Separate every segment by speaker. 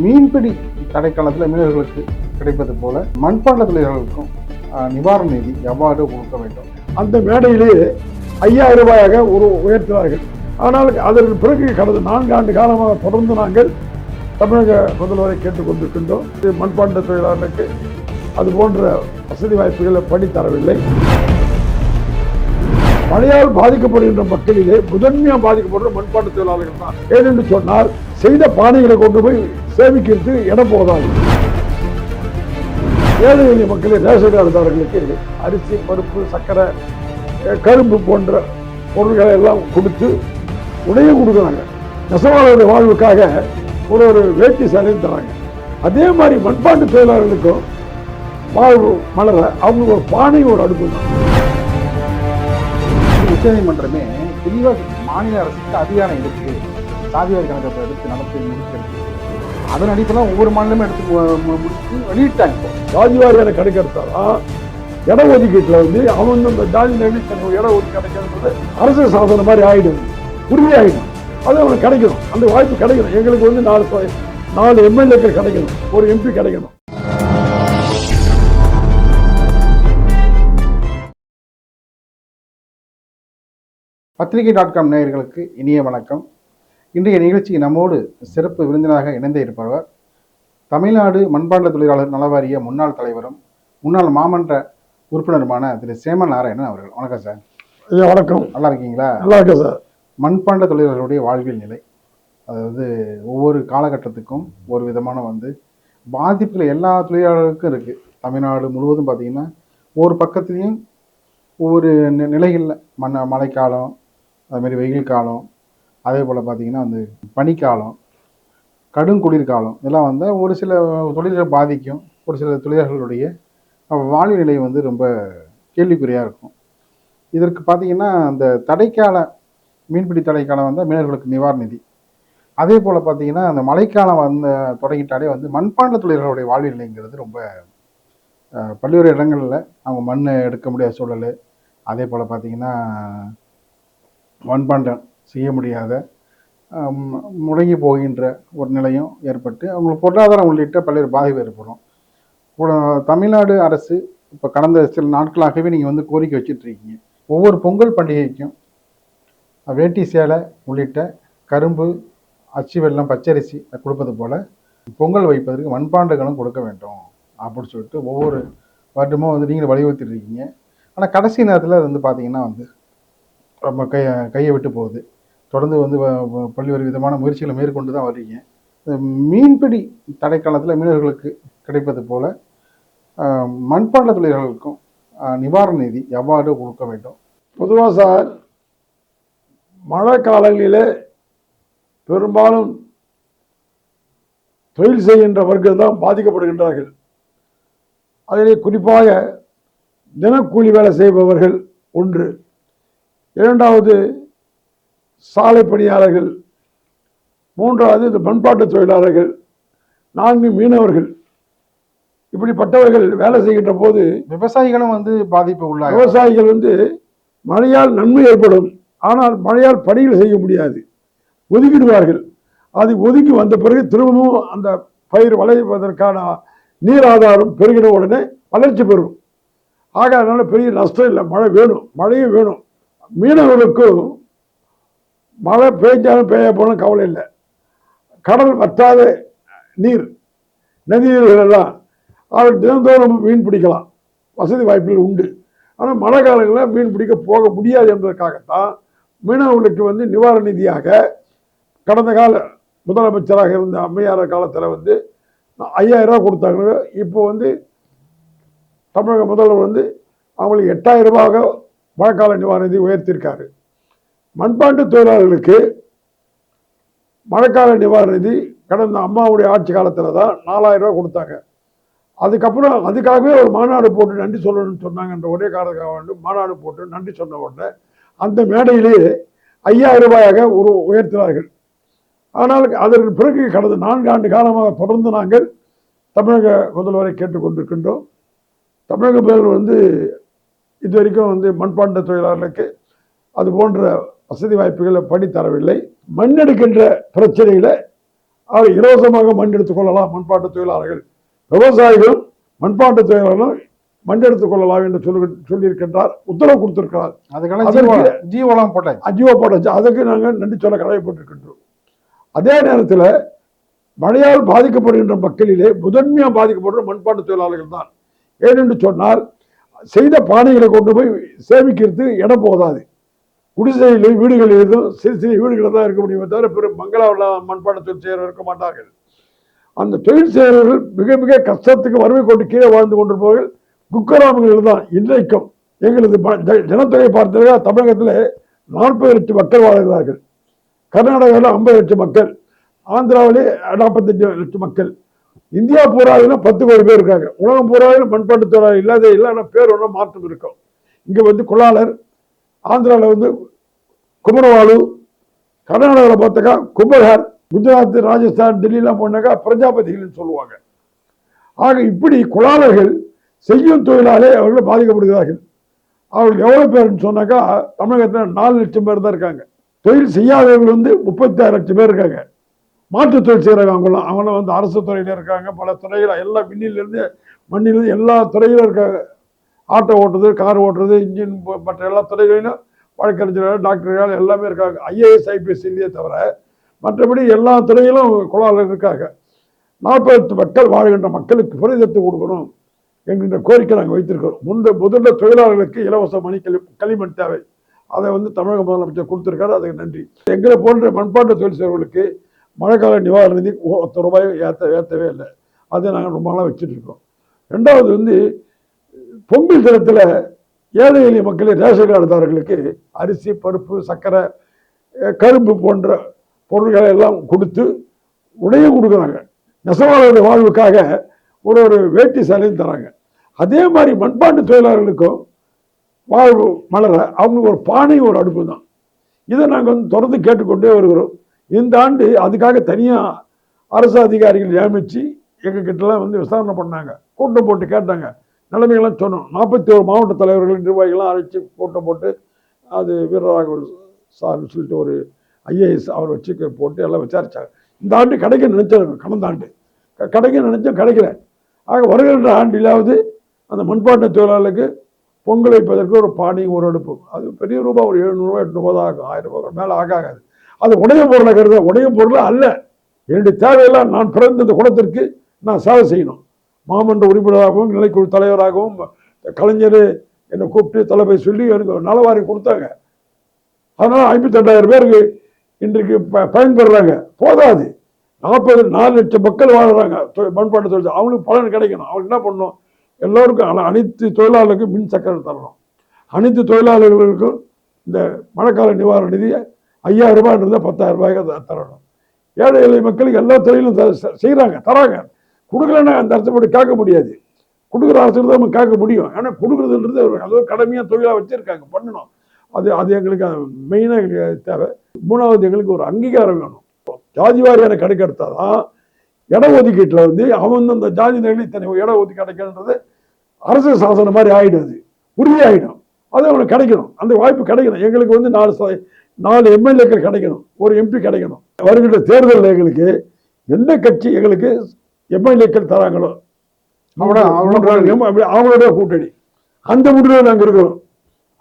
Speaker 1: மீன்பிடி தடைக்காலத்தில் மீனவர்களுக்கு கிடைப்பது போல மண்பாண்ட தொழிலாளர்களுக்கும் நிவாரண நிதி எவ்வாறு கொடுக்க வேண்டும்.
Speaker 2: அந்த மேடையிலேயே 5000 ரூபாயாக உயர்த்தினார்கள். ஆனால் அதற்கு பிறகு கடந்த 4 ஆண்டு காலமாக தொடர்ந்து நாங்கள் தமிழக முதல்வரை கேட்டுக்கொண்டிருக்கின்றோம். மண்பாண்ட தொழிலாளர்களுக்கு அது போன்ற வசதி வாய்ப்புகளை பண்ணித்தரவில்லை. மழையால் பாதிக்கப்படுகின்ற மக்களிலே முதன்மையாக பாதிக்கப்படுற மண்பாண்ட தொழிலாளர்கள் தான். ஏனென்று சொன்னால் செய்த பானைகளை கொண்டு போய் சேமிக்கிறது இடம் போதாது. ஏழை எளிய மக்களை ரேஷன் கார்டுதாரர்களுக்கு அரிசி, பருப்பு, சர்க்கரை, கரும்பு போன்ற பொருட்களை எல்லாம் கொடுத்து உடையும் கொடுக்குறாங்க. நெசவாளருடைய வாழ்வுக்காக ஒரு வேட்டி சேலையும் தராங்க. அதே மாதிரி மண்பாண்ட தொழிலாளர்களுக்கும் வாழ்வு மலர அவங்களுக்கு ஒரு பானையும் ஒரு அடுப்பு தான்.
Speaker 1: உச்சநீதிமன்றமே தெளிவாக மாநில அரசுக்கு அதிகாரம் இருக்கு சாதிவாரி கணக்கை எடுத்து நடத்தி முடிக்கிறது. அதன் அடிப்படையில் ஒவ்வொரு மாநிலமும் எடுத்து முடிச்சு வெளியிட்டாங்க.
Speaker 2: சாதிவாரியான கணக்கு எடுத்தாலும் இட ஒதுக்கீட்டில் அவன் இந்த ஜாதி தனக்கு இட ஒதுக்கீடு கிடைக்கிறது அரசு சாதனை மாதிரி ஆகிடும், உறுதி ஆகிடும். அது அவனுக்கு கிடைக்கணும், அந்த வாய்ப்பு கிடைக்கணும். எங்களுக்கு 4 எம்எல்ஏக்கள் கிடைக்கணும், ஒரு எம்பி கிடைக்கணும்.
Speaker 1: பத்திரிகை.com நேயர்களுக்கு இனிய வணக்கம். இன்றைய நிகழ்ச்சி நம்மோடு சிறப்பு விருந்தினராக இணைந்தே இருப்பவர் தமிழ்நாடு மண்பாண்ட தொழிலாளர் நலவாரிய முன்னாள் தலைவரும் முன்னாள் மாமன்ற உறுப்பினருமான திரு சேமன் நாராயணன் அவர்கள். வணக்கம் சார்.
Speaker 2: ஐயா வணக்கம்.
Speaker 1: நல்லா இருக்கீங்களா?
Speaker 2: நல்லா இருக்கேன் சார்.
Speaker 1: மண்பாண்ட தொழிலாளர்களுடைய வாழ்வியல் நிலை, அதாவது ஒவ்வொரு காலகட்டத்துக்கும் ஒரு விதமான பாதிப்புகள் எல்லா தொழிலாளர்களுக்கும் இருக்குது. தமிழ்நாடு முழுவதும் பார்த்திங்கன்னா ஒவ்வொரு பக்கத்துலேயும் ஒவ்வொரு நிலைகளில் மழைக்காலம், அதுமாரி வெயில் காலம், அதே போல் பார்த்திங்கன்னா பனிக்காலம், கடும் குளிர்காலம், இதெல்லாம் ஒரு சில தொழில்கள் பாதிக்கும். ஒரு சில தொழிலாளர்களுடைய வாழ்வு நிலை ரொம்ப கேள்விக்குறியாக இருக்கும். இதற்கு பார்த்திங்கன்னா அந்த தடைக்கால மீன்பிடி தடைக்காலம் மீனவர்களுக்கு நிவாரண நிதி, அதே போல் பார்த்திங்கன்னா அந்த மழைக்காலம் தொடங்கிட்டாலே மண்பாண்ட தொழிலாளர்களுடைய வாழ்வு நிலைங்கிறது ரொம்ப பல்வேறு இடங்களில் அவங்க மண் எடுக்க முடியாத சூழல், அதே போல் பார்த்திங்கன்னா மண்பாண்டம் செய்ய முடியாத முடங்கி போகின்ற ஒரு நிலையும் ஏற்பட்டு அவங்களுக்கு பொருளாதாரம் உள்ளிட்ட பல்வேறு பாதிப்பு ஏற்படும். தமிழ்நாடு அரசு இப்போ கடந்த சில நாட்களாகவே நீங்கள் கோரிக்கை வச்சுட்ருக்கீங்க. ஒவ்வொரு பொங்கல் பண்டிகைக்கும் வேட்டி சேலை உள்ளிட்ட கரும்பு, அச்சு வெல்லம், பச்சரிசி கொடுப்பது போல் பொங்கல் வைப்பதற்கு மண்பாண்டங்களும் கொடுக்க வேண்டும் அப்படின்னு சொல்லிட்டு ஒவ்வொரு வருடமும் நீங்கள் வலியுறுத்திட்டு இருக்கீங்க. ஆனால் கடைசி நேரத்தில் பார்த்தீங்கன்னா ரொம்ப கையை விட்டு போகுது. தொடர்ந்து பல்வேறு விதமான முயற்சிகளை மேற்கொண்டு தான் வர்றீங்க. மீன்பிடி தடைக்காலத்தில் மீனவர்களுக்கு கிடைப்பது போல் மண்பாண்ட தொழிலாளர்களுக்கும் நிவாரண நிதி எவ்வாறு கொடுக்க வேண்டும்.
Speaker 2: பொதுவாக சார், மழை காலங்களிலே பெரும்பாலும் தொழில் செய்கின்ற வர்க்கம் தான் பாதிக்கப்படுகின்றார்கள். அதிலே குறிப்பாக தினக்கூலி வேலை செய்பவர்கள் ஒன்று, இரண்டாவது சாலை பணியாளர்கள், மூன்றாவது இந்த பண்பாட்டு தொழிலாளர்கள், 4 மீனவர்கள். இப்படிப்பட்டவர்கள் வேலை செய்கின்ற போது
Speaker 1: விவசாயிகளும் பாதிப்பு உள்ளாங்க.
Speaker 2: விவசாயிகள் மழையால் நன்மை ஏற்படும், ஆனால் மழையால் பணிகள் செய்ய முடியாது, ஒதுக்கிடுவார்கள். அது ஒதுக்கி வந்த பிறகு திரும்பவும் அந்த பயிர் விளைவதற்கான நீர் ஆதாரம் பெருகின உடனே வளர்ச்சி பெறும். ஆக அதனால பெரிய நஷ்டம் இல்லை. மழை வேணும், மழையும் வேணும். மீனவர்களுக்கும் மழை பெய்ஞ்சாலும் பெய்ய போனாலும் கவலை இல்லை. கடல் வற்றாத நீர், நதிநீர்கள் எல்லாம் அவர் தினந்தோறும் மீன் பிடிக்கலாம், வசதி வாய்ப்புகள் உண்டு. ஆனால் மழை காலங்களில் மீன் பிடிக்க போக முடியாது என்பதற்காகத்தான் மீனவர்களுக்கு நிவாரண நிதியாக கடந்த கால முதலமைச்சராக இருந்த அம்மையார் காலத்தில் 5000 ரூபா கொடுத்தாங்க. இப்போ தமிழக முதல்வர் அவங்களுக்கு 8000 ரூபாயாக மழைக்கால நிவாரண நிதி உயர்த்தியிருக்காரு. மண்பாண்ட தொழிலாளர்களுக்கு மழைக்கால நிவாரண நிதி கடந்த அம்மாவுடைய ஆட்சி காலத்தில் தான் 4000 ரூபா கொடுத்தாங்க. அதுக்கப்புறம் அதுக்காகவே ஒரு மாநாடு போட்டு நன்றி சொல்லணும்னு சொன்னாங்கன்ற ஒரே காரணத்துக்காக மாநாடு போட்டு நன்றி சொன்ன உடனே அந்த மேடையிலேயே 5000 ரூபாயாக உயர்த்தினார்கள். ஆனால் அதற்கு பிறகு கடந்த 4 ஆண்டு காலமாக தொடர்ந்து நாங்கள் தமிழக முதல்வரை கேட்டுக்கொண்டிருக்கின்றோம். தமிழக முதல்வர் இது வரைக்கும் மண்பாண்ட தொழிலாளர்களுக்கு அது போன்ற வசதி வாய்ப்புகளை பண்ணித்தரவில்லை. மண் எடுக்கின்ற பிரச்சனையில் இலவசமாக மண் எடுத்துக் கொள்ளலாம் மண்பாட்டு தொழிலாளர்கள், விவசாயிகளும் மண்பாட்டு தொழிலாளர்களும் மண் எடுத்துக் கொள்ளலாம் என்று சொல்லியிருக்கின்றார், உத்தரவு கொடுத்திருக்கிறார்.
Speaker 1: ஜீவோலாம் போட்டாச்சு,
Speaker 2: அஜீவோ போட்டாச்சு. அதற்கு நாங்கள் நன்றி சொல்ல கடமைப்பட்டிருக்கின்றோம். அதே நேரத்தில் மழையால் பாதிக்கப்படுகின்ற மக்களிலே முதன்மையாக பாதிக்கப்படுற மண்பாட்டு தொழிலாளர்கள் தான். ஏனென்று சொன்னால் செய்த பானைகளை கொண்டு போய் சேமிக்கிறது இடம் போதாது. குடிசையிலும் வீடுகளிலும் சிறு சிறு வீடுகளில் தான் இருக்க முடியுமே தவிர பெரும் மங்களாவில் மண்பாட்டு தொழில் செய்கிறவர் இருக்க மாட்டார்கள். அந்த தொழில் செய்கிறவர்கள் மிக மிக கஷ்டத்துக்கு வறுமை கொண்டு கீழே வாழ்ந்து கொண்டிருப்பவர்கள் குக்கிராமங்களில் தான். இன்றைக்கும் எங்களது ஜனத்தொகை பார்த்தீங்கன்னா தமிழகத்தில் 40 லட்சம் மக்கள் வாழ்கிறார்கள், கர்நாடகாவில் 50 லட்சம் மக்கள், ஆந்திராவிலே 45 லட்சம் மக்கள், இந்தியா பூராவிலும் 10 கோடி பேர் இருக்காங்க. உலகம் பூராவிலும் மண்பாட்டு தொழிலாளர் இல்லாத பேர் ஒன்றும் மாற்றம் இருக்கும். இங்கே வந்து கொள்ளாளர், ஆந்திராவில் வந்து குமரவாலு, கர்நாடகாவில் பார்த்தாக்கா கும்பகார், குஜராத், ராஜஸ்தான், டெல்லியெல்லாம் போனாக்கா பிரஜாபதிகள்னு சொல்லுவாங்க. ஆக இப்படி கொள்ளாளர்கள் செய்யும் தொழிலாலே அவர்கள் பாதிக்கப்படுகிறார்கள். அவர்கள் எவ்வளோ பேர்னு சொன்னாக்கா தமிழகத்தில் 4 லட்சம் பேர் தான் இருக்காங்க. தொழில் செய்யாதவர்கள் வந்து 36 லட்சம் பேர் இருக்காங்க. மாற்று தொழில் செய்கிறாங்க. அவங்களாம் வந்து அரசு துறையில் இருக்காங்க, பல துறையில், எல்லா விண்ணிலிருந்து மண்ணிலிருந்து எல்லா துறையிலும் இருக்காங்க. ஆட்டோ ஓட்டுறது, கார் ஓட்டுறது, இன்ஜின் மற்ற எல்லா துறைகளிலும் வழக்கறிஞர்கள், டாக்டர்கள் எல்லாமே இருக்காங்க. IAS IPS இல்லையே தவிர மற்றபடி எல்லா துறையிலும் கொள்ளாளர்கள் இருக்காங்க. 40 மக்கள் வாழ்கின்ற மக்களுக்கு பிரதிநிதித்து கொடுக்கணும் என்கின்ற கோரிக்கை நாங்கள் வைத்திருக்கிறோம். முதல்ல தொழிலாளர்களுக்கு இலவச களிமண் தேவை. அதை வந்து தமிழக முதலமைச்சர் கொடுத்திருக்காரு, அதுக்கு நன்றி. எங்களை போன்ற மண்பாட்டு தொழில் செய்வர்களுக்கு மழைக்கால நிவாரண நிதி 10 ரூபாய் ஏற்றவே இல்லை. அதை நாங்கள் ரொம்ப நாளாக வச்சுட்டு இருக்கோம். ரெண்டாவது வந்து பொங்கல் தினத்தில் ஏழை எளிய மக்கள் ரேஷன் கார்டுதாரர்களுக்கு அரிசி, பருப்பு, சர்க்கரை, கரும்பு போன்ற பொருட்களை எல்லாம் கொடுத்து உடையும் கொடுக்குறாங்க. நெசவாளருடைய வாழ்வுக்காக ஒரு வேட்டி சேலையும் தராங்க. அதே மாதிரி மண்பாட்டு தொழிலாளர்களுக்கும் வாழ்வு மலர அவங்களுக்கு ஒரு பானை, ஒரு அடுப்பு தான். இதை நாங்கள் வந்து தொடர்ந்து கேட்டுக்கொண்டே வருகிறோம். இந்த ஆண்டு அதுக்காக தனியாக அரசு அதிகாரிகள் நியமித்து எங்ககிட்டலாம் வந்து விசாரணை பண்ணாங்க, கூட்டம் போட்டு கேட்டாங்க, நிலைமைகள்லாம் சொன்னோம். 41 மாவட்ட தலைவர்கள், நிர்வாகிகள்லாம் அழைச்சி கூட்டம் போட்டு அது வீரராக சார்னு சொல்லிட்டு ஒரு IAS அவர் வச்சு போட்டு எல்லாம் விசாரித்தாங்க. இந்த ஆண்டு கிடைக்க நினைச்சாங்க, கடந்த ஆண்டு கிடைக்க நினைச்சோம், கிடைக்கல. ஆக வருகின்ற ஆண்டிலாவது அந்த மண்பாட்டு தொழிலாளர்களுக்கு பொங்கல் வைப்பதற்கு ஒரு பானை, ஒரு அடுப்பு, அது பெரிய ரூபாய் ஒரு 700 800 தான் ஆகும், 1000 ரூபாய் மேலே ஆகாது. அது உடைய பொருளை கருத, உடைய பொருளாக அல்ல. என்னுடைய தேவையெல்லாம் நான் பிறந்த இந்த குலத்திற்கு நான் சேவை செய்யணும். மாமன்ற உறுப்பினராகவும் நிலைக்குழு தலைவராகவும் கலைஞர் என்னை கூப்பிட்டு தலைமை சொல்லி எனக்கு நலவாரி கொடுத்தாங்க. அதனால் 58,000 பேருக்கு இன்றைக்கு பயன்பெறுறாங்க. போதாது, 4 லட்சம் மக்கள் வாழ்கிறாங்க மண்பாட்டு தொழில். அவங்களுக்கு பலன் கிடைக்கணும். அவங்க என்ன பண்ணணும், எல்லோருக்கும் அனைத்து தொழிலாளர்களுக்கும் மின் சக்கரை தரணும். அனைத்து தொழிலாளர்களுக்கும் இந்த மழைக்கால நிவாரண நிதியை 5000 ரூபாய்ன்றத 10,000 ரூபாய்க்கு தரணும். ஏழை எளிய மக்களுக்கு எல்லா துறையிலும் செய்கிறாங்க, தராங்க. கொடுக்கலன்னா அந்த அரசு கேட்க முடியாது. கொடுக்குற அரசு தான் நம்ம கேட்க முடியும். ஏன்னா கொடுக்குறதுன்றது அது ஒரு கடமையாக தொழிலாக வச்சுருக்காங்க, பண்ணணும். அது எங்களுக்கு மெயினாக எங்களுக்கு தேவை. 3வது எங்களுக்கு ஒரு அங்கீகாரம் வேணும். ஜாதி வாரியான கணக்கெடுத்தால் தான் இடஒதுக்கீட்டில் வந்து அவன் அந்த ஜாதி நிலையில் இத்தனை இடஒதுக்கீடு கிடைக்கணுன்றது அரசு சாசனம் மாதிரி ஆகிடும், அது உறுதியாகிடும். அது அவனுக்கு கிடைக்கணும், அந்த வாய்ப்பு கிடைக்கணும். எங்களுக்கு வந்து 4 MLAக்கள் கிடைக்கணும், ஒரு MP கிடைக்கணும். வருகின்ற தேர்தலில் எங்களுக்கு எந்த கட்சி எங்களுக்கு MLAக்கள் தராங்களோ அவங்களோட கூட்டணி, அந்த முடிவில் நாங்கள் இருக்கிறோம்.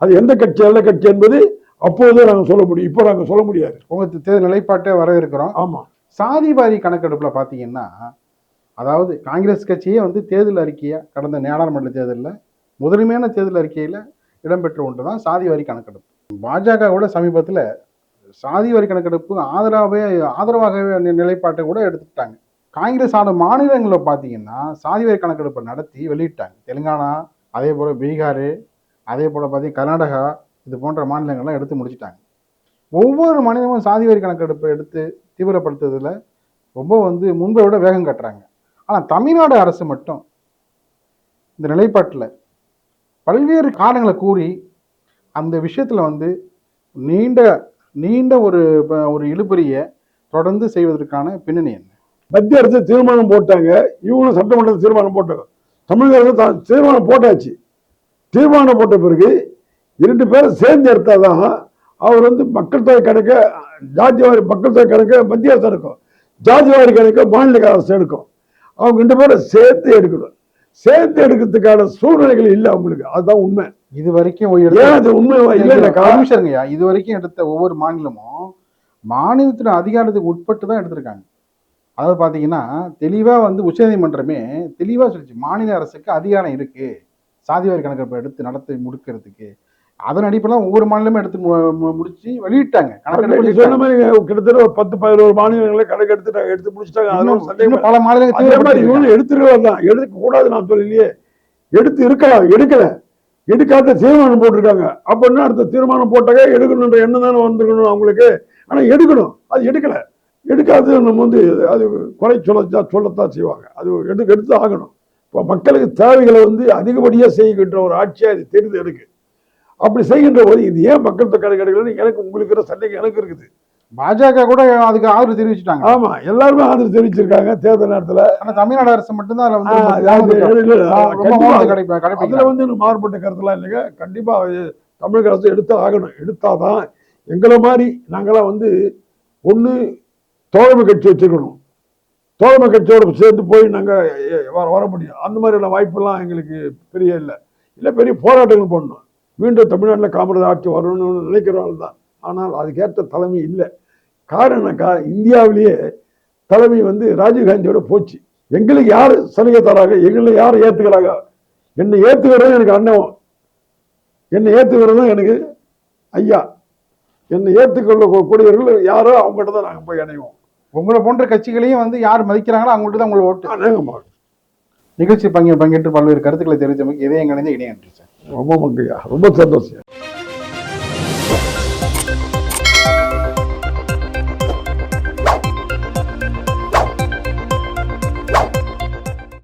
Speaker 2: அது எந்த கட்சி நல்ல கட்சி என்பது அப்போதே நாங்கள் சொல்ல முடியும், இப்போ நாங்கள் சொல்ல முடியாது.
Speaker 1: உங்கள் தேர்தல் நிலைப்பாட்டே வரவேற்கிறோம்.
Speaker 2: ஆமாம்,
Speaker 1: சாதிவாரி கணக்கெடுப்பில் பார்த்தீங்கன்னா, அதாவது காங்கிரஸ் கட்சியே வந்து தேர்தல் அறிக்கையாக கடந்த நாடாளுமன்ற தேர்தலில் முதன்மையான தேர்தல் அறிக்கையில் இடம்பெற்ற ஒன்று தான் சாதிவாரி கணக்கெடுப்பு. பாஜக கூட சமீபத்தில் சாதிவாரி கணக்கெடுப்பு ஆதரவாகவே நிலைப்பாட்டை கூட எடுத்துக்கிட்டாங்க. காங்கிரஸ் ஆன மாநிலங்களில் பார்த்தீங்கன்னா சாதிவாரி கணக்கெடுப்பை நடத்தி வெளியிட்டாங்க. தெலுங்கானா, அதே போல் பீகார், அதே போல் பார்த்தீங்கன்னா கர்நாடகா, இது போன்ற மாநிலங்கள்லாம் எடுத்து முடிச்சிட்டாங்க. ஒவ்வொரு மாநிலமும் சாதிவாரி கணக்கெடுப்பை எடுத்து தீவிரப்படுத்துறதுல ரொம்ப வந்து முன்பை விட வேகம் கட்டுறாங்க. ஆனால் தமிழ்நாடு அரசு மட்டும் இந்த நிலைப்பாட்டில் பல்வேறு காரணங்களை கூறி அந்த விஷயத்தில் வந்து நீண்ட ஒரு இழுபறியை தொடர்ந்து செய்வதற்கான பின்னணி என்ன?
Speaker 2: மத்திய அரசு தீர்மானம் போட்டாங்க, இவங்களும் சட்டமன்றத்தில் தீர்மானம் போட்டாங்க, தமிழக அரசு தீர்மானம் போட்டாச்சு. தீர்மானம் போட்ட பிறகு 2 பேரும் சேர்ந்து எடுத்தாதான் அவர் வந்து மக்கள் தொகை கணக்க, ஜாதி வாரி மக்கள் தொகை கணக்க மத்திய அரசு இருக்கும். ஜாதிவாரி கணக்கை மாநில அரசு எடுக்கும். அவங்க 2 பேரை சேர்த்து எடுக்கணும். சேர்த்து எடுக்கிறதுக்கான சூழ்நிலைகள் இல்லை அவங்களுக்கு. அதுதான் உண்மை.
Speaker 1: இது வரைக்கும்
Speaker 2: ஏன் அது உண்மை
Speaker 1: இல்லைங்கய்யா, இது வரைக்கும் எடுத்த ஒவ்வொரு மாநிலமும் மாநிலத்தின் அதிகாரத்துக்கு உட்பட்டு தான் எடுத்திருக்காங்க. அதாவது பாத்தீங்கன்னா தெளிவா வந்து உச்சநீதிமன்றமே தெளிவா சொல்லிச்சு, மாநில அரசுக்கு அதிகாரம் இருக்கு சாதிவாரி கணக்கெடுப்பு எடுத்து நடத்தி முடிக்கிறதுக்கு. அதன் அடிப்படையில் ஒவ்வொரு மாநிலமும் எடுத்து முடிச்சு வெளியிட்டாங்க.
Speaker 2: சொன்ன மாதிரி கிட்டத்தட்ட ஒரு 10-11 மாநிலங்களை கணக்கு எடுத்து முடிச்சுட்டாங்க.
Speaker 1: பல மாநிலங்கள்
Speaker 2: எடுத்துருக்கலாம், எடுக்க கூடாது நான் சொல்லலையே, எடுத்து இருக்கலாம், எடுக்கல, எடுக்காத தீர்மானம் போட்டிருக்காங்க. அப்படின்னா அடுத்த தீர்மானம் போட்டாங்க எடுக்கணுன்ற எண்ணம் தானே வந்துருக்கணும் அவங்களுக்கு. ஆனா எடுக்கணும், அது எடுக்கல. எடுக்காது நம்ம வந்து அது குறை சொல்லத்தான் செய்வாங்க. அது எடுத்து ஆகணும். இப்போ மக்களுக்கு தேவைகளை வந்து அதிகப்படியாக செய்கின்ற ஒரு ஆட்சியாக இது தெரிந்து எடுக்கு. அப்படி செய்கின்ற போது இது ஏன் மக்கள் தொகை கிடைக்கலன்னு எனக்கு உங்களுக்கு சண்டைக்கு எனக்கு இருக்குது.
Speaker 1: பாஜக கூட அதுக்கு ஆதரவு தெரிவிச்சுட்டாங்க.
Speaker 2: ஆமா, எல்லாருமே ஆதரவு தெரிவிச்சிருக்காங்க தேர்தல் நேரத்தில்.
Speaker 1: ஆனா தமிழ்நாடு அரசு மட்டும்தான்
Speaker 2: அதுல வந்து மாறுபட்ட கருத்துலாம் இல்லைங்க. கண்டிப்பா தமிழக அரசு எடுத்து ஆகணும். எடுத்தாதான் எங்களை மாதிரி நாங்களாம் வந்து ஒன்று தோழமை கட்சி வச்சுக்கணும், தோழமை கட்சியோடு சேர்ந்து போய் நாங்கள் வர முடியும். அந்த மாதிரியான வாய்ப்பெல்லாம் எங்களுக்கு பெரிய இல்லை பெரிய போராட்டங்கள் பண்ணணும். மீண்டும் தமிழ்நாட்டில் காங்கிரஸ் ஆட்சி வரணும்னு நினைக்கிறவங்க தான். ஆனால் அதுக்கேற்ற தலைமை இல்லை. காரணக்கா இந்தியாவிலேயே தலைமை வந்து ராஜீவ்காந்தியோட போச்சு. எங்களுக்கு யார் சலுகை தராங்க, எங்களை யார் ஏற்றுக்கிறாங்க? என்னை ஏற்றுக்கிறதும் எனக்கு அண்ணன், என்னை ஏற்றுக்கிறதும் எனக்கு ஐயா. என்னை ஏற்றுக்கொள்ளக்கூடியவர்கள் யாரோ அவங்ககிட்ட தான் நாங்கள் போய் இணைவோம்.
Speaker 1: உங்களை போன்ற கட்சிகளையும் வந்து யார் மதிக்கிறாங்களோ அவங்கள்ட்ட தான் உங்களை ஓட்டு.
Speaker 2: அநேகமாக
Speaker 1: நிகழ்ச்சி பங்கேற்று பல்வேறு கருத்துக்களை தெரிவித்தமைக்கு இதே எங்க இணைந்து இணைய நன்றி சார்.
Speaker 2: ரொம்ப மங்கையா, ரொம்ப சந்தோஷம்.